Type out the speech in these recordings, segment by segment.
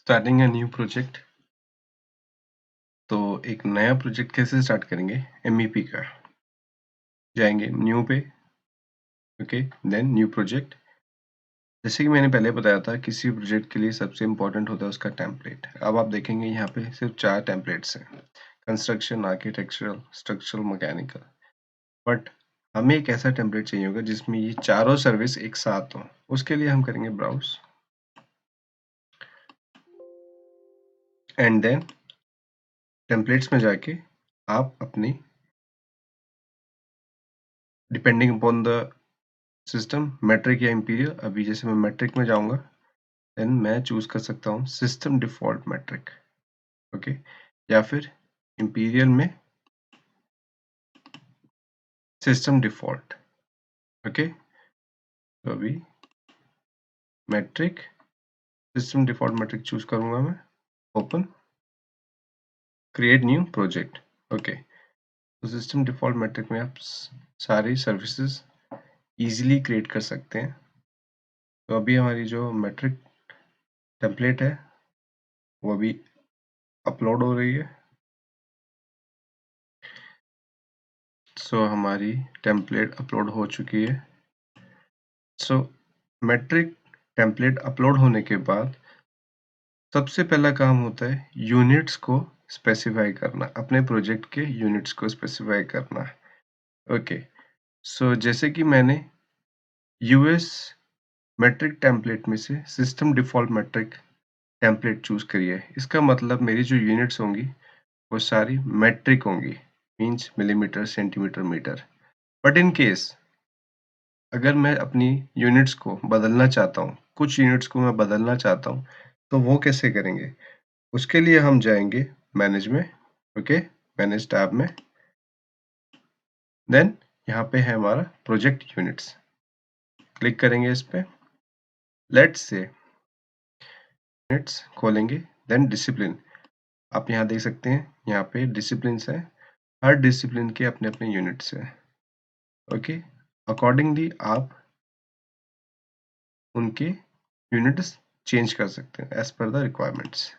Starting a new project. तो एक नया प्रोजेक्ट कैसे स्टार्ट करेंगे? एमईपी का जाएंगे न्यू पे, ओके, देन न्यू प्रोजेक्ट। जैसे कि मैंने पहले बताया था, किसी प्रोजेक्ट के लिए सबसे इम्पोर्टेंट होता है उसका टेम्पलेट। अब आप देखेंगे यहाँ पे सिर्फ 4 टेम्पलेट्स हैं, construction, architectural, structural, mechanical. But हमें एक ऐसा टेम्पलेट चाहिए होगा जिसमें ये चारों सर्विस एक साथ हो। उसके लिए हम करेंगे ब्राउज एंड देन टेम्पलेट्स में जाके आप अपनी depending upon the system, metric या इंपीरियल। अभी जैसे मैं मैट्रिक में जाऊंगा, देन मैं चूज कर सकता हूँ सिस्टम डिफॉल्ट मैट्रिक, ओके, या फिर इंपीरियल में सिस्टम डिफॉल्ट, ओके। तो अभी metric, system default metric choose करूंगा मैं, open, create new project, okay. तो सिस्टम डिफॉल्ट मैट्रिक में आप सारी सर्विसेज इजीली क्रिएट कर सकते हैं। तो अभी हमारी जो मैट्रिक टेम्पलेट है वो अभी अपलोड हो रही है। सो हमारी टेम्पलेट अपलोड हो चुकी है। सो मैट्रिक टेम्पलेट अपलोड होने के बाद सबसे पहला काम होता है यूनिट्स को स्पेसिफाई करना, अपने प्रोजेक्ट के यूनिट्स को स्पेसिफाई करना, ओके। सो जैसे कि मैंने यूएस मैट्रिक टेम्पलेट में से system default metric template choose करी है, इसका मतलब मेरी जो यूनिट्स होंगी वो सारी मैट्रिक होंगी, means millimetre, centimetre, metre. But in case अगर मैं अपनी यूनिट्स को बदलना चाहता हूँ, कुछ यूनिट्स को मैं बदलना चाहता हूँ, तो वो कैसे करेंगे? उसके लिए हम जाएंगे मैनेज में, ओके, मैनेज टैब में, देन यहाँ पे है हमारा प्रोजेक्ट यूनिट्स, क्लिक करेंगे इस पे। लेट्स से यूनिट्स खोलेंगे, देन डिसिप्लिन। आप यहाँ देख सकते हैं, यहाँ पे डिसिप्लिन है, हर डिसिप्लिन के अपने अपने यूनिट्स है, ओके। अकॉर्डिंगली आप उनके यूनिट्स चेंज कर सकते हैं as per the requirements.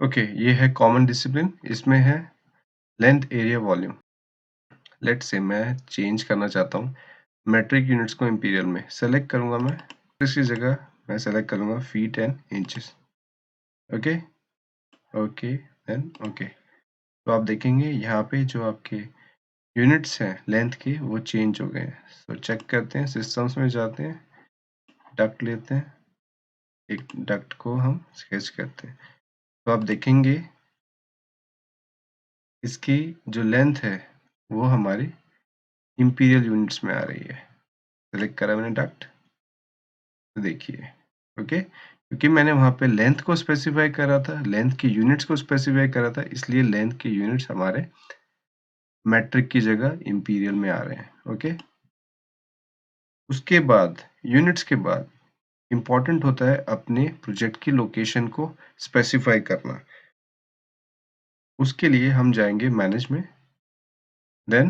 Okay, ये है कॉमन डिसिप्लिन, इसमें है length, area, volume. Let's say मैं चेंज करना चाहता हूँ मैट्रिक यूनिट्स को इंपीरियल में, सेलेक्ट करूंगा मैं, इसकी जगह मैं सेलेक्ट करूंगा feet and inches, okay, okay, then okay. तो आप देखेंगे यहाँ पे जो आपके यूनिट्स हैं लेंथ के वो चेंज हो गए हैं। तो चेक करते हैं, सिस्टम्स में जाते हैं, डक्ट लेते हैं, एक डक्ट को हम स्केच करते हैं। तो आप देखेंगे इसकी जो लेंथ है वो हमारी इंपीरियल यूनिट्स में आ रही है। सेलेक्ट करा मैंने डक्ट, तो देखिए, ओके, क्योंकि मैंने वहां पे लेंथ को स्पेसिफाई करा था, लेंथ की यूनिट्स को स्पेसिफाई करा था, इसलिए लेंथ के यूनिट्स हमारे मैट्रिक की जगह इंपीरियल में आ रहे हैं, ओके। उसके बाद यूनिट्स के बाद इंपॉर्टेंट होता है अपने प्रोजेक्ट की लोकेशन को स्पेसिफाई करना। उसके लिए हम जाएंगे मैनेज में, then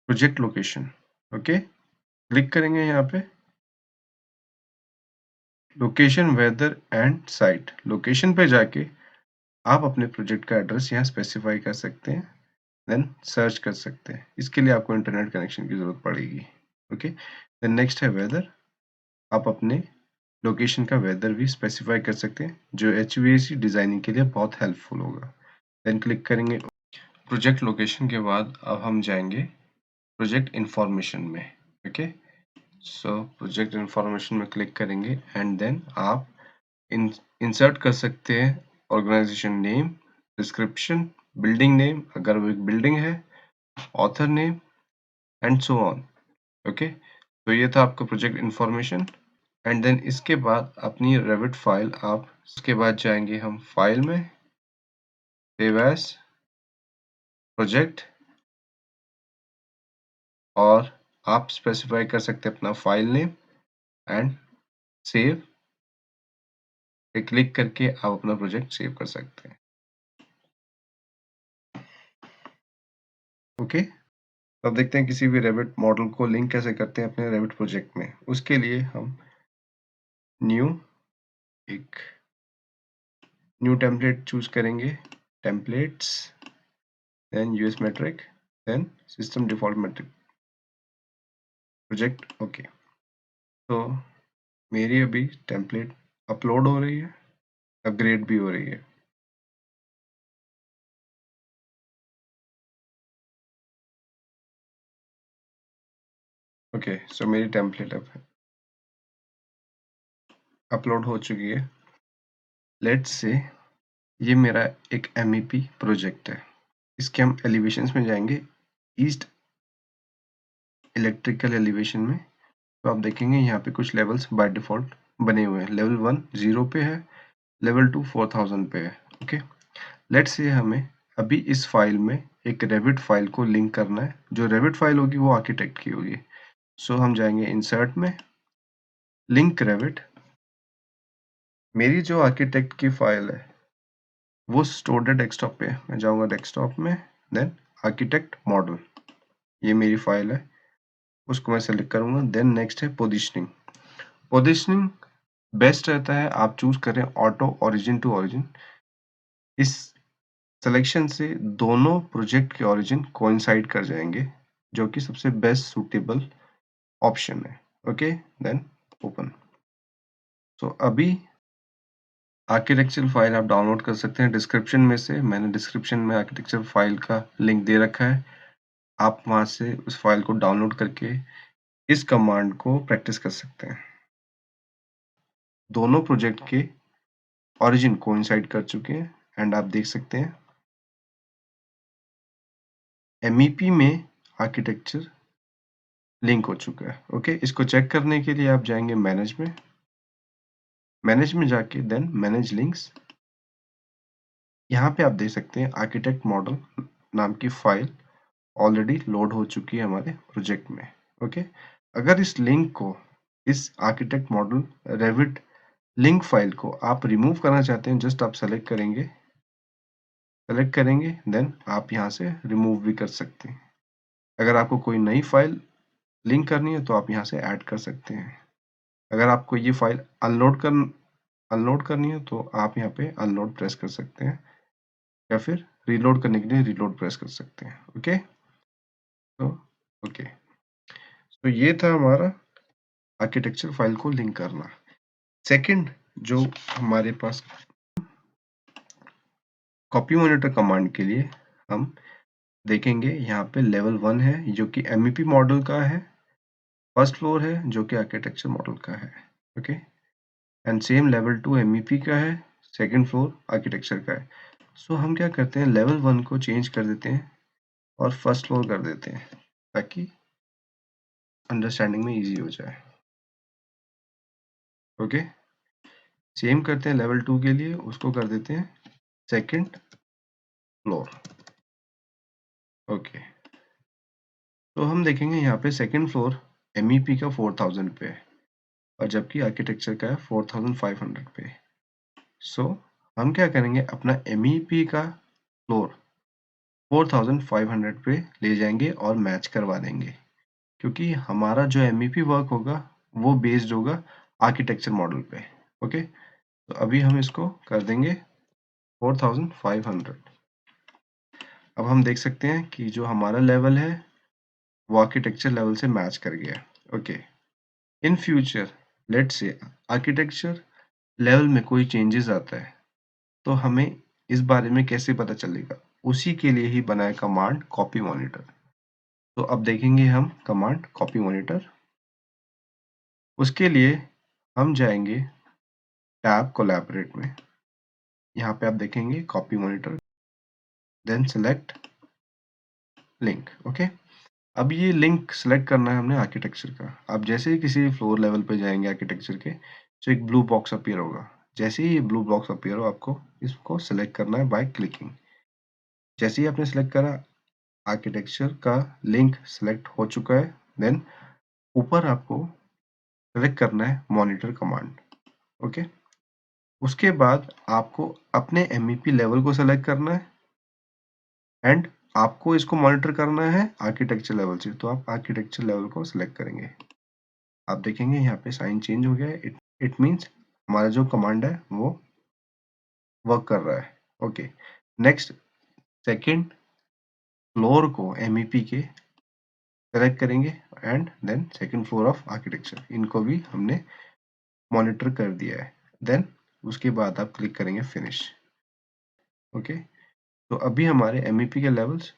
project location, okay, click करेंगे यहाँ पे location, weather and site. Location पे जाके आप अपने प्रोजेक्ट का एड्रेस यहाँ स्पेसिफाई कर सकते हैं, देन सर्च कर सकते हैं। इसके लिए आपको इंटरनेट कनेक्शन की जरूरत पड़ेगी, ओके। देन नेक्स्ट है वेदर, आप अपने लोकेशन का वेदर भी स्पेसिफाई कर सकते हैं, जो HVAC डिजाइनिंग के लिए बहुत हेल्पफुल होगा। देन क्लिक करेंगे प्रोजेक्ट लोकेशन के बाद अब हम जाएंगे प्रोजेक्ट इंफॉर्मेशन में, ओके। सो प्रोजेक्ट इंफॉर्मेशन में क्लिक करेंगे एंड देन आप इंसर्ट कर सकते हैं organisation name, description, building name अगर वो एक बिल्डिंग है, author name and so on, okay. तो ये था आपका प्रोजेक्ट इंफॉर्मेशन। एंड देन इसके बाद अपनी रेविट फाइल आप, इसके बाद जाएंगे हम फाइल में, सेव एज प्रोजेक्ट, और आप स्पेसिफाई कर सकते हैं अपना फाइल नेम एंड सेव पे क्लिक करके आप अपना प्रोजेक्ट सेव कर सकते हैं, ओके। अब देखते हैं किसी भी रेविट मॉडल को लिंक कैसे करते हैं अपने रेविट प्रोजेक्ट में। उसके लिए हम न्यू एक न्यू टेम्पलेट चूज करेंगे, templates, then US metric, then system default metric project. Okay, तो मेरी अभी टेम्पलेट अपलोड हो रही है, अपग्रेड भी हो रही है। ओके, सो मेरी टेम्पलेट अब अपलोड हो चुकी है। लेट्स से ये मेरा एक MEP प्रोजेक्ट है। इसके हम एलिवेशंस में जाएंगे, ईस्ट इलेक्ट्रिकल एलिवेशन में। तो आप देखेंगे यहाँ पे कुछ लेवल्स बाय डिफॉल्ट बने हुए हैं। लेवल 1 0 पे है, लेवल 2 4000 पे है। ओके, लेट्स से हमें अभी इस फाइल में एक रेविट फाइल को लिंक करना है। जो रेविट फाइल होगी वो आर्किटेक्ट की होगी। सो हम जाएंगे इंसर्ट में, लिंक रेविट। मेरी जो आर्किटेक्ट की फाइल है वो स्टोर्ड है डेस्कटॉप पे। मैं जाऊंगा डेस्कटॉप में, देन आर्किटेक्ट मॉडल, ये मेरी फाइल है, उसको मैं सेलेक्ट करूंगा। देन नेक्स्ट है पोजीशनिंग। पोजीशनिंग बेस्ट रहता है आप चूज करें ऑटो ओरिजिन टू ओरिजिन। इस सिलेक्शन से दोनों प्रोजेक्ट के ओरिजिन कोइंसाइड कर जाएंगे, जो कि सबसे बेस्ट सूटेबल ऑप्शन है। Okay, then open. तो अभी आर्किटेक्चर फाइल आप डाउनलोड कर सकते हैं डिस्क्रिप्शन में से। मैंने डिस्क्रिप्शन में आर्किटेक्चर फाइल का लिंक दे रखा है। आप वहां से उस फाइल को डाउनलोड करके इस कमांड को प्रैक्टिस कर सकते हैं। दोनों प्रोजेक्ट के ओरिजिन कोइंसाइड कर चुके हैं एंड आप देख सकते हैं MEP में आर्किटेक्चर लिंक हो चुका है। ओके, इसको चेक करने के लिए आप जाएंगे मैनेज में जाके देन मैनेज लिंक्स। यहाँ पे आप देख सकते हैं आर्किटेक्ट मॉडल नाम की फाइल ऑलरेडी लोड हो चुकी है हमारे प्रोजेक्ट में। ओके, अगर इस लिंक को, इस architect model Revit link file को आप रिमूव करना चाहते हैं, जस्ट आप सेलेक्ट करेंगे देन आप यहाँ से रिमूव भी कर सकते हैं। अगर आपको कोई नई फाइल लिंक करनी है तो आप यहाँ से ऐड कर सकते हैं। अगर आपको ये फाइल अनलोड करनी है तो आप यहाँ पे अनलोड प्रेस कर सकते हैं, या फिर रीलोड करने के लिए रीलोड प्रेस कर सकते हैं। ओके, तो ओके, तो ये था हमारा आर्किटेक्चर फाइल को लिंक करना। सेकंड जो हमारे पास कॉपी मॉनिटर कमांड के लिए हम देखेंगे, यहाँ पे लेवल 1 है जो कि MEP मॉडल का है, फर्स्ट फ्लोर है जो कि आर्किटेक्चर मॉडल का है। Okay, and same level 2 MEP का है, सेकंड फ्लोर आर्किटेक्चर का है। सो हम क्या करते हैं, लेवल 1 को चेंज कर देते हैं और फर्स्ट फ्लोर कर देते हैं ताकि अंडरस्टैंडिंग में इजी हो जाए। ओके, सेम करते हैं लेवल 2 के लिए, उसको कर देते हैं सेकंड फ्लोर। ओके, तो हम देखेंगे यहाँ पे सेकंड फ्लोर MEP का 4000 पे है और जबकि आर्किटेक्चर का है 4500 पे। सो हम क्या करेंगे, अपना MEP का फ्लोर 4500 पे ले जाएंगे और मैच करवा देंगे, क्योंकि हमारा जो MEP वर्क होगा वो बेस्ड होगा आर्किटेक्चर मॉडल पे। ओके, तो अभी हम इसको कर देंगे 4500। अब हम देख सकते हैं कि जो हमारा लेवल है वो आर्किटेक्चर लेवल से मैच कर गया। Okay, in future let's say architecture level में कोई चेंजेस आता है तो हमें इस बारे में कैसे पता चलेगा, उसी के लिए ही बनाया कमांड कॉपी मॉनिटर। तो अब देखेंगे हम कमांड कॉपी मॉनिटर। उसके लिए हम जाएंगे टैब कोलैबोरेट में, यहाँ पे आप देखेंगे copy monitor, then select link. Okay, अब ये लिंक सेलेक्ट करना है हमने आर्किटेक्चर का। आप जैसे ही किसी फ्लोर लेवल पे जाएंगे आर्किटेक्चर के, तो एक ब्लू बॉक्स अपीयर होगा। जैसे ही ये ब्लू बॉक्स अपीयर हो, आपको इसको सेलेक्ट करना है बाय क्लिकिंग। जैसे ही आपने सेलेक्ट करा, आर्किटेक्चर का लिंक सेलेक्ट हो चुका है। देन ऊपर आपको सेलेक्ट करना है मॉनिटर कमांड। ओके, उसके बाद आपको अपने MEP लेवल को सेलेक्ट करना है एंड आपको इसको मॉनिटर करना है आर्किटेक्चर लेवल से, तो आप आर्किटेक्चर लेवल को सिलेक्ट करेंगे। आप देखेंगे यहाँ पे साइन चेंज हो गया है। इट मीन्स हमारा जो कमांड है वो वर्क कर रहा है। ओके, नेक्स्ट सेकंड फ्लोर को MEP के सेलेक्ट करेंगे and then second floor of architecture, इनको भी हमने मॉनिटर कर दिया है। देन उसके बाद आप क्लिक करेंगे फिनिश। ओके, तो अभी हमारे MEP के लेवल्स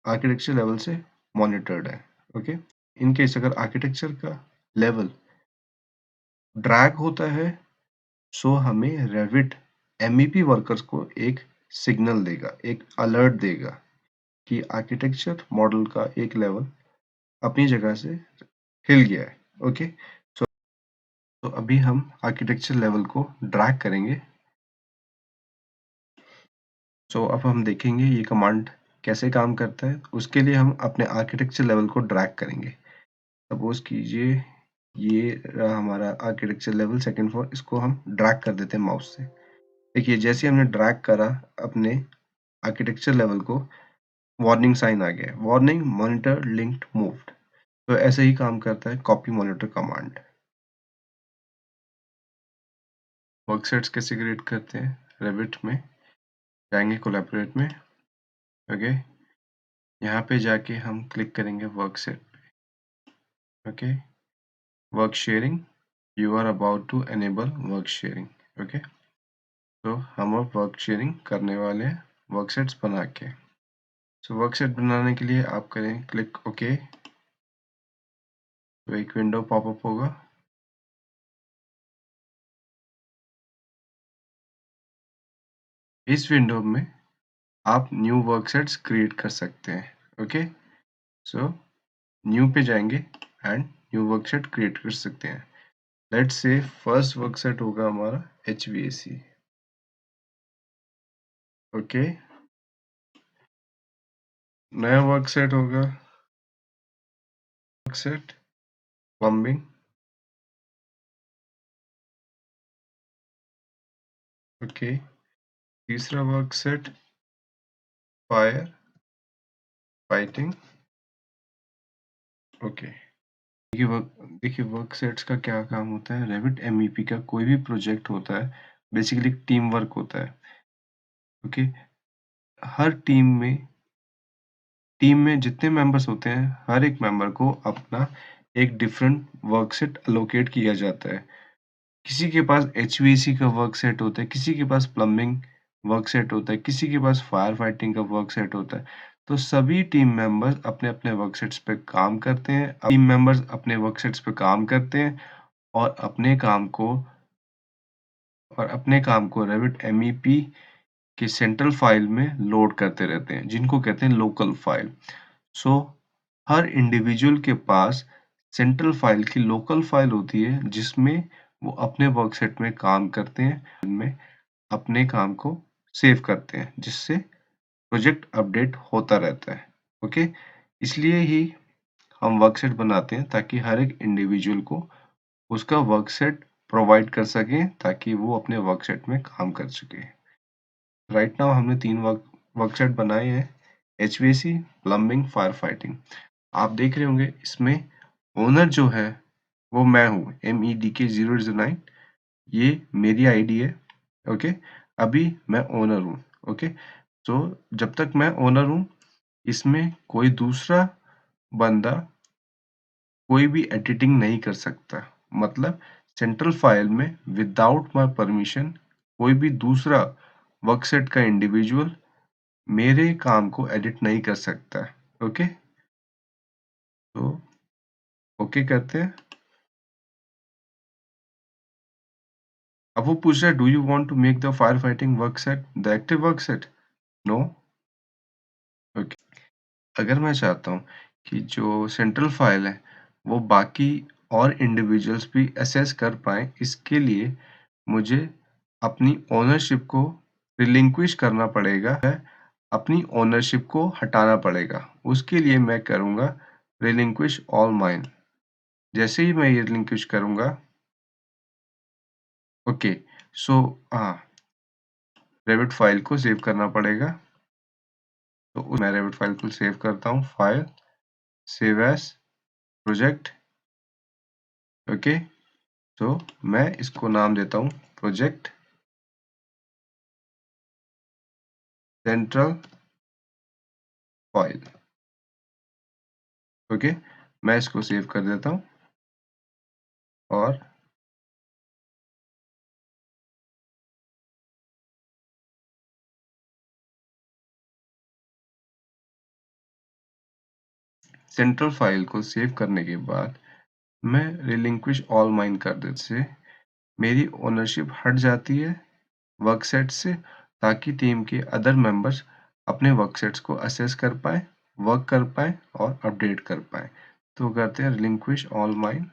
आर्किटेक्चर लेवल से मॉनिटर्ड है। ओके, इन केस अगर आर्किटेक्चर का लेवल ड्रैग होता है सो हमें रेविट MEP वर्कर्स को एक सिग्नल देगा, एक अलर्ट देगा कि आर्किटेक्चर मॉडल का एक लेवल अपनी जगह से हिल गया है। ओके, तो अभी हम आर्किटेक्चर लेवल को ड्रैग करेंगे। सो अब हम देखेंगे ये कमांड कैसे काम करता है। उसके लिए हम अपने आर्किटेक्चर लेवल को ड्रैग करेंगे। सपोज कीजिए ये रहा हमारा आर्किटेक्चर लेवल सेकंड फ्लोर, इसको हम ड्रैग कर देते हैं माउस से। देखिए जैसे हमने ड्रैग करा अपने आर्किटेक्चर लेवल को, वार्निंग साइन आ गया, वार्निंग मॉनिटर लिंक्ड मूव्ड। तो ऐसे ही काम करता है कॉपी मॉनिटर कमांड। वर्कसेट्स कैसे क्रिएट करते हैं, रेविट में जाएंगे कोलैबोरेट में। ओके, यहाँ पे जाके हम क्लिक करेंगे वर्कसेट पे। Okay, work sharing, you are about to enable work sharing. Okay, तो हम अब वर्क शेयरिंग करने वाले हैं वर्कसेट्स बना के। सो वर्कसेट बनाने के लिए आप करें क्लिक ओके, तो एक विंडो पॉपअप होगा। इस विंडो में आप न्यू वर्कसेट्स क्रिएट कर सकते हैं। ओके, सो न्यू पे जाएंगे एंड न्यू वर्कसेट क्रिएट कर सकते हैं। लेट्स से फर्स्ट वर्कसेट होगा हमारा HVAC। ओके, नया वर्कसेट होगा वर्कसेट प्लम्बिंग। ओके, तीसरा वर्कसेट फायर फाइटिंग। ओके, देखिए वर्कसेट्स का क्या काम होता है। रेविट MEP का कोई भी प्रोजेक्ट होता है बेसिकली टीम वर्क होता है। ओके, हर टीम में जितने मेंबर्स होते हैं हर एक मेंबर को अपना एक डिफरेंट वर्क सेट अलोकेट किया जाता है। किसी के पास HVAC का वर्क सेट होता है, किसी के पास प्लम्बिंग वर्क सेट होता है, किसी के पास फायर फाइटिंग का वर्क सेट होता है। तो सभी टीम मेंबर्स अपने अपने वर्क सेट्स पे काम करते हैं, टीम मेंबर्स अपने वर्क सेट्स पे काम करते हैं और अपने काम को रेविट MEP कि सेंट्रल फाइल में लोड करते रहते हैं, जिनको कहते हैं लोकल फाइल। सो हर इंडिविजुअल के पास सेंट्रल फाइल की लोकल फाइल होती है जिसमें वो अपने वर्कसेट में काम करते हैं, उनमें अपने काम को सेव करते हैं जिससे प्रोजेक्ट अपडेट होता रहता है। ओके, इसलिए ही हम वर्कसेट बनाते हैं ताकि हर एक इंडिविजुअल को उसका वर्कसेट प्रोवाइड कर सकें ताकि वो अपने वर्कसेट में काम कर सके। राइट नाउ हमने 3 वर्कसेट बनाए हैं, HVAC, प्लम्बिंग, फायर फाइटिंग। आप देख रहे होंगे इसमें ओनर जो है वो मैं हूँ, MEDK009। ये मेरी आईडी है। ओके, अभी मैं ओनर हूँ। ओके, तो जब तक मैं ओनर हूँ इसमें कोई दूसरा बंदा कोई भी एडिटिंग नहीं कर सकता। मतलब सेंट्रल फाइल में विदाउट माय परमिशन कोई भी दूसरा वर्कसेट का इंडिविजुअल मेरे काम को एडिट नहीं कर सकता। ओके, तो ओके करते हैं। अब वो पूछ रहा है do you want to make the fire fighting work set the active work set? No. Okay, अगर मैं चाहता हूँ कि जो सेंट्रल फाइल है वो बाकी और इंडिविजुअल्स भी एसेस कर पाए, इसके लिए मुझे अपनी ओनरशिप को रिलिंक्विश करना पड़ेगा, है अपनी ओनरशिप को हटाना पड़ेगा। उसके लिए मैं करूँगा रिलिंक्विश ऑल माइन। जैसे ही मैं ये रिलिंक्विश करूँगा, ओके, सो हाँ, रेविट फाइल को सेव करना पड़ेगा। तो मैं रेविट फाइल को सेव करता हूँ, file, save as, project. Okay, तो मैं इसको नाम देता हूँ प्रोजेक्ट सेंट्रल फाइल। ओके, मैं इसको सेव कर देता हूँ और सेंट्रल फाइल को सेव करने के बाद मैं रिलिंक्विश ऑल माइन कर देने से मेरी ओनरशिप हट जाती है वर्क सेट से, ताकि टीम के अदर मेंबर्स अपने वर्क सेट्स को असेस कर पाए, वर्क कर पाए और अपडेट कर पाए। तो करते हैं रिलिंक्विश ऑल माइन।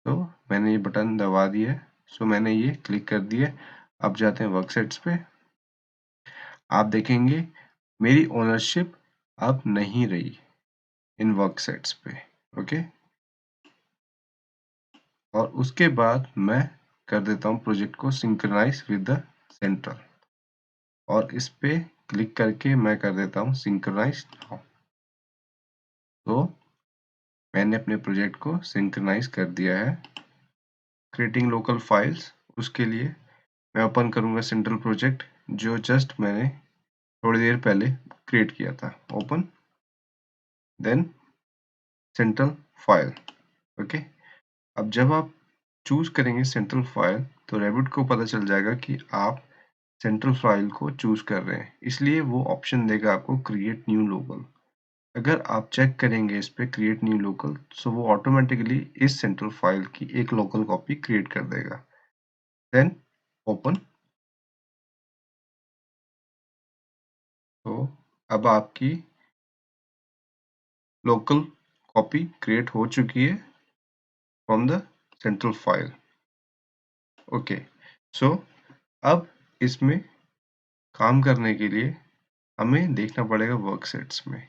तो मैंने ये बटन दबा दिया है, सो मैंने ये क्लिक कर दिया। अब जाते हैं वर्क सेट्स पे। आप देखेंगे मेरी ओनरशिप अब नहीं रही इन वर्क सेट्स पे। ओके, और उसके बाद मैं कर देता हूँ प्रोजेक्ट को सिंक्रोनाइज विद द सेंट्रल, और इस पे क्लिक करके मैं कर देता हूँ सिंक्रोनाइज नाउ। तो मैंने अपने प्रोजेक्ट को सिंक्रोनाइज कर दिया है। क्रिएटिंग लोकल फाइल्स, उसके लिए मैं ओपन करूंगा सेंट्रल प्रोजेक्ट जो जस्ट मैंने थोड़ी देर पहले क्रिएट किया था। Open, then central file. Okay, अब जब आप चूज करेंगे सेंट्रल फाइल तो रेविट को पता चल जाएगा कि आप सेंट्रल फाइल को चूज कर रहे हैं, इसलिए वो ऑप्शन देगा आपको क्रिएट न्यू लोकल। अगर आप चेक करेंगे इस पे क्रिएट न्यू लोकल, तो वो ऑटोमेटिकली इस सेंट्रल फाइल की एक लोकल कॉपी क्रिएट कर देगा। Then open. तो अब आपकी लोकल कॉपी क्रिएट हो चुकी है from the central file. Okay, so अब इसमें काम करने के लिए हमें देखना पड़ेगा वर्क सेट्स में।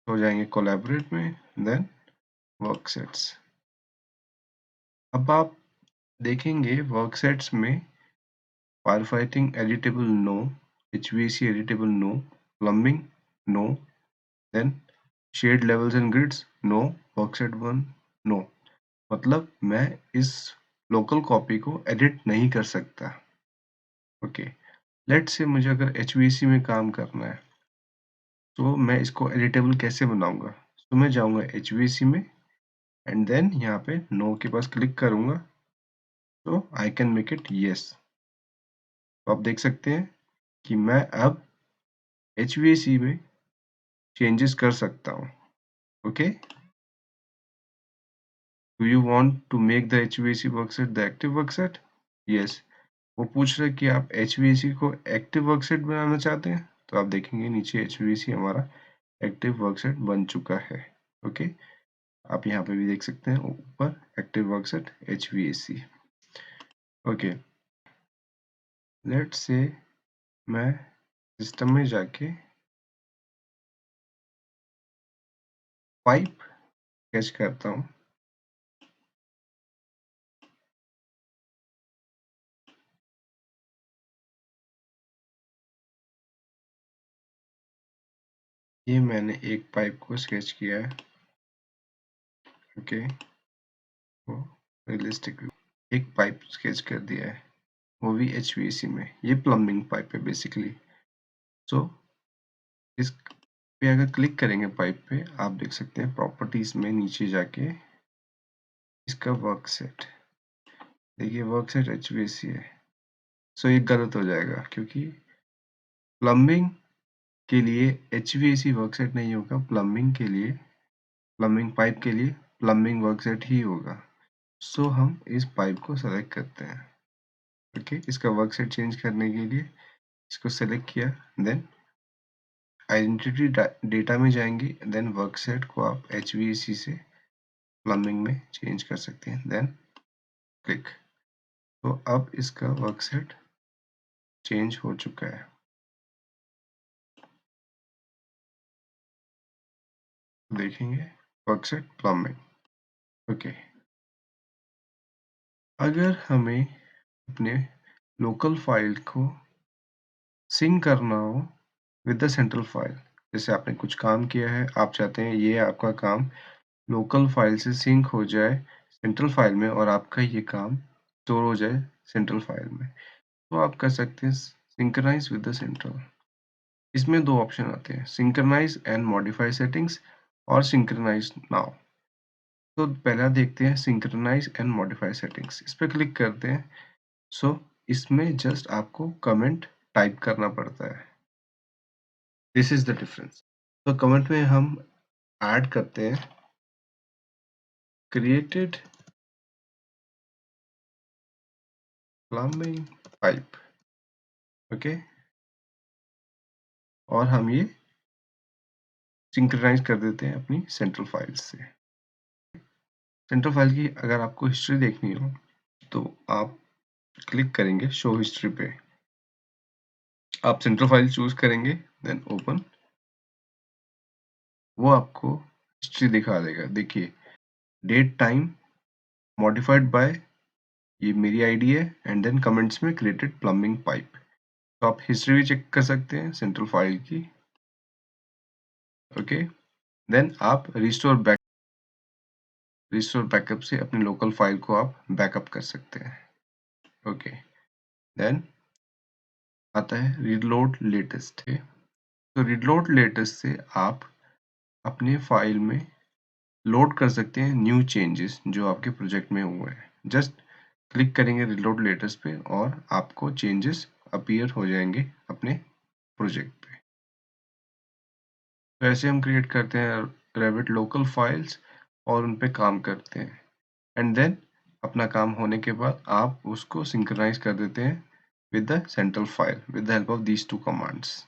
तो जाएंगे कोलैबोरेट में, देन वर्क सेट्स। अब आप देखेंगे वर्क सेट्स में firefighting editable no, HVAC editable no, plumbing no, then shared levels and grids no, workset 1 no. मतलब मैं इस लोकल कॉपी को एडिट नहीं कर सकता। ओके, लेट्स से मुझे अगर HVAC में काम करना है तो मैं इसको एडिटेबल कैसे बनाऊंगा? तो मैं जाऊंगा HVAC में एंड देन यहाँ पे नो के पास क्लिक करूंगा, तो I can make it yes. तो आप देख सकते हैं कि मैं अब HVAC में चेंजेस कर सकता हूँ। Okay, do you want to make the HVAC workset the active workset? Yes, वो पूछ रहा है कि आप HVAC को एक्टिव वर्कसेट बनाना चाहते हैं, तो आप देखेंगे नीचे HVAC हमारा एक्टिव वर्कसेट बन चुका है। ओके, आप यहाँ पे भी देख सकते हैं ऊपर active वर्कसेट HVAC। Okay, let's say मैं सिस्टम में जाके पाइप स्केच करता हूँ। ये मैंने एक पाइप को स्केच किया है। ओके, वो रियलिस्टिक एक पाइप स्केच कर दिया है, वो भी HVAC में। ये प्लम्बिंग पाइप है बेसिकली। सो इस पे अगर क्लिक करेंगे पाइप पे, आप देख सकते हैं प्रॉपर्टीज में नीचे जाके इसका वर्क सेट देखिए, वर्क सेट HVAC है। सो ये गलत हो जाएगा क्योंकि प्लम्बिंग के लिए HVAC वर्क सेट नहीं होगा, प्लम्बिंग के लिए, प्लम्बिंग पाइप के लिए प्लम्बिंग वर्क सेट ही होगा। सो हम इस पाइप को सेलेक्ट करते हैं। ओके, इसका वर्क सेट चेंज करने के लिए इसको सेलेक्ट किया, देन आइडेंटिटी डेटा में जाएंगे, देन वर्क सेट को आप HVAC से प्लम्बिंग में चेंज कर सकते हैं, देन क्लिक। तो अब इसका वर्क सेट चेंज हो चुका है। देखेंगे वर्क सेट प्लम्बिंग। ओके, अगर हमें अपने लोकल फाइल को सिंक करना हो विद द सेंट्रल फाइल। जैसे आपने कुछ काम किया है, आप चाहते हैं ये आपका काम लोकल फाइल से सिंक हो जाए सेंट्रल फाइल में और आपका ये काम स्टोर हो जाए सेंट्रल फाइल में। तो आप कर सकते हैं सिंक्रोनाइज विद द सेंट्रल। इसमें 2 ऑप्शन आते हैं, सिंक्रोनाइज एंड मॉडिफाई सेटिंग्स और सिंक्रोनाइज नाउ। तो पहला देखते हैं सिंक्रोनाइज एंड मॉडिफाई सेटिंग्स। इस पे क्लिक करते हैं। सो इसमें जस्ट आपको कमेंट टाइप करना पड़ता है। This is the difference. तो कमेंट में हम ऐड करते हैं क्रिएटेड प्लम्बिंग पाइप, ओके, और हम ये सिंक्रोनाइज कर देते हैं अपनी सेंट्रल फाइल से। सेंट्रल फाइल की अगर आपको हिस्ट्री देखनी हो तो आप क्लिक करेंगे शो हिस्ट्री पे, आप सेंट्रल फाइल चूज करेंगे, देन ओपन, वो आपको हिस्ट्री दिखा देगा। देखिए डेट टाइम मॉडिफाइड बाय, ये मेरी आईडी है, एंड देन कमेंट्स में क्रिएटेड प्लम्बिंग पाइप। तो आप हिस्ट्री भी चेक कर सकते हैं सेंट्रल फाइल की, ओके। देन आप रिस्टोर बैकअप से अपने लोकल फाइल को आप बैकअप कर सकते हैं, ओके। देन आता है रीलोड लेटेस्ट। तो रीलोड लेटेस्ट से आप अपने फाइल में लोड कर सकते हैं न्यू चेंजेस जो आपके प्रोजेक्ट में हुए हैं। जस्ट क्लिक करेंगे रीलोड लेटेस्ट पे और आपको चेंजेस अपीयर हो जाएंगे अपने प्रोजेक्ट पे। तो ऐसे हम क्रिएट करते हैं रेविट लोकल फाइल्स और उन पे काम करते हैं, एंड देन अपना काम होने के बाद आप उसको सिंक्रोनाइज कर देते हैं with the central file with the help of these 2 commands.